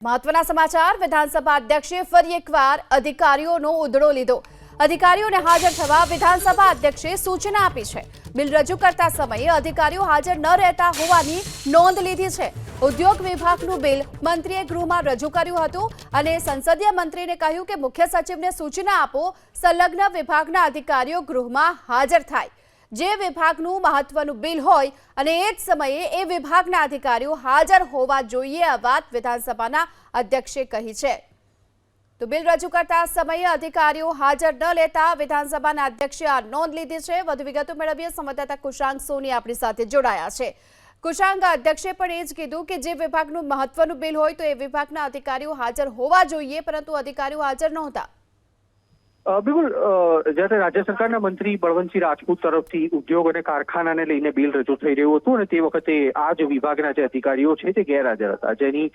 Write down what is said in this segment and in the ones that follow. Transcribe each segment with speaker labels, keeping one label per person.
Speaker 1: મહત્વના સમાચાર વિધાનસભા અધ્યક્ષે ફરી એકવાર અધિકારીઓનો ઉધડો લીધો। અધિકારીઓને હાજર થવા વિધાનસભા અધ્યક્ષે સૂચના આપી છે। બિલ રજૂ કરતા સમયે અધિકારીઓ હાજર ન રહેતા હોવાની નોંધ લીધી છે। ઉદ્યોગ વિભાગનું બિલ મંત્રીએ ગૃહમાં રજૂ કર્યું હતું અને સંસદીય મંત્રીને કહ્યું કે મુખ્ય સચિવને સૂચના આપો સંલગ્ન વિભાગના અધિકારીઓ ગૃહમાં હાજર થાય। જે વિભાગનું મહત્વનું બિલ હોય અને એ જ સમયે એ વિભાગના અધિકારીઓ હાજર હોવા જોઈએ આ વાત વિધાનસભાના અધ્યક્ષે કહી છે। તો બિલ રજૂ કરતા સમયે અધિકારીઓ હાજર ન લેતા વિધાનસભાના અધ્યક્ષે આ નોંધ લીધી છે। વધુ વિગતો મેળવીએ સંવાદદાતા કુશાંક સોની આપણી સાથે જોડાયા છે। કુશાંક, અધ્યક્ષે પણ એ જ કીધું કે જે વિભાગનું મહત્વનું બિલ હોય તો એ વિભાગના અધિકારીઓ હાજર હોવા જોઈએ, પરંતુ અધિકારીઓ હાજર નહોતા।
Speaker 2: બિલકુલ, જ્યારે રાજ્ય સરકારના મંત્રી બળવંતસિંહ રાજપૂત તરફથી ઉદ્યોગ અને કારખાનાને લઈને બિલ રજૂ થઈ રહ્યું હતું અને તે વખતે આ જ વિભાગના જે અધિકારીઓ છે તે ગેરહાજર હતા, જેની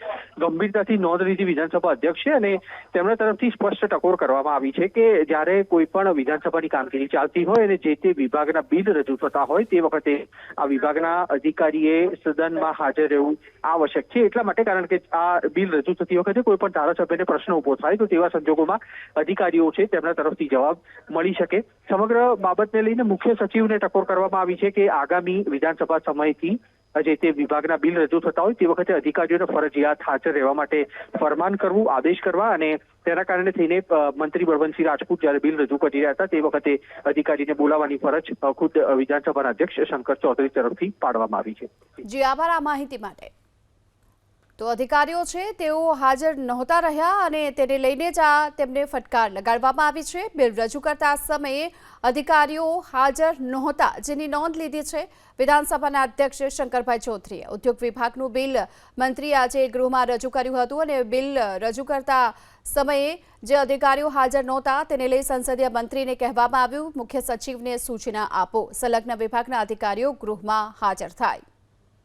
Speaker 2: ગંભીરતાથી નોંધ લીધી વિધાનસભા અધ્યક્ષે અને તેમના તરફથી સ્પષ્ટ ટકોર કરવામાં આવી છે કે જ્યારે કોઈ પણ વિધાનસભાની કામગીરી ચાલતી હોય અને જે તે વિભાગના બિલ રજૂ થતા હોય તે વખતે આ વિભાગના અધિકારીએ સદનમાં હાજર રહેવું આવશ્યક છે। એટલા માટે કારણ કે આ બિલ રજૂ થતી વખતે કોઈ પણ ધારાસભ્યને પ્રશ્ન ઉભો થાય તો તેવા સંજોગોમાં અધિકારીઓ છે તેમના તરફથી જવાબ મળી શકે। સમગ્ર બાબતને લઈને મુખ્ય સચિવને ટકોર કરવામાં આવી છે કે આગામી વિધાનસભા સમયથી જે તે વિભાગના બિલ રજૂ થતા હોય તે વખતે અધિકારીઓને ફરજિયાત હાજર રહેવા માટે ફરમાન કરવું, આદેશ કરવા અને તેના કારણે થઈને મંત્રી બળવંતસિંહ રાજપૂત જ્યારે બિલ રજૂ કરી રહ્યા હતા તે વખતે અધિકારીને બોલાવવાની ફરજ ખુદ વિધાનસભાના અધ્યક્ષ શંકર ચૌધરી તરફથી પાડવામાં આવી છે।
Speaker 1: જી આભાર આ માહિતી માટે। તો અધિકારીઓ છે તેઓ હાજર નહોતા રહ્યા અને તેને લઈને જ તેમને ફટકાર લગાડવામાં આવી છે। બિલ રજૂ કરતા સમયે અધિકારીઓ હાજર નહોતા જેની નોંધ લીધી છે વિધાનસભાના અધ્યક્ષ શંકરભાઈ ચૌધરીએ। ઉદ્યોગ વિભાગનું બિલ મંત્રીએ આજે ગૃહમાં રજૂ કર્યું હતું અને બિલ રજૂ કરતા સમયે જે અધિકારીઓ હાજર નહોતા તેને લઈ સંસદીય મંત્રીને કહેવામાં આવ્યું મુખ્ય સચિવને સૂચના આપો સંલગ્ન વિભાગના અધિકારીઓ ગૃહમાં હાજર થાય।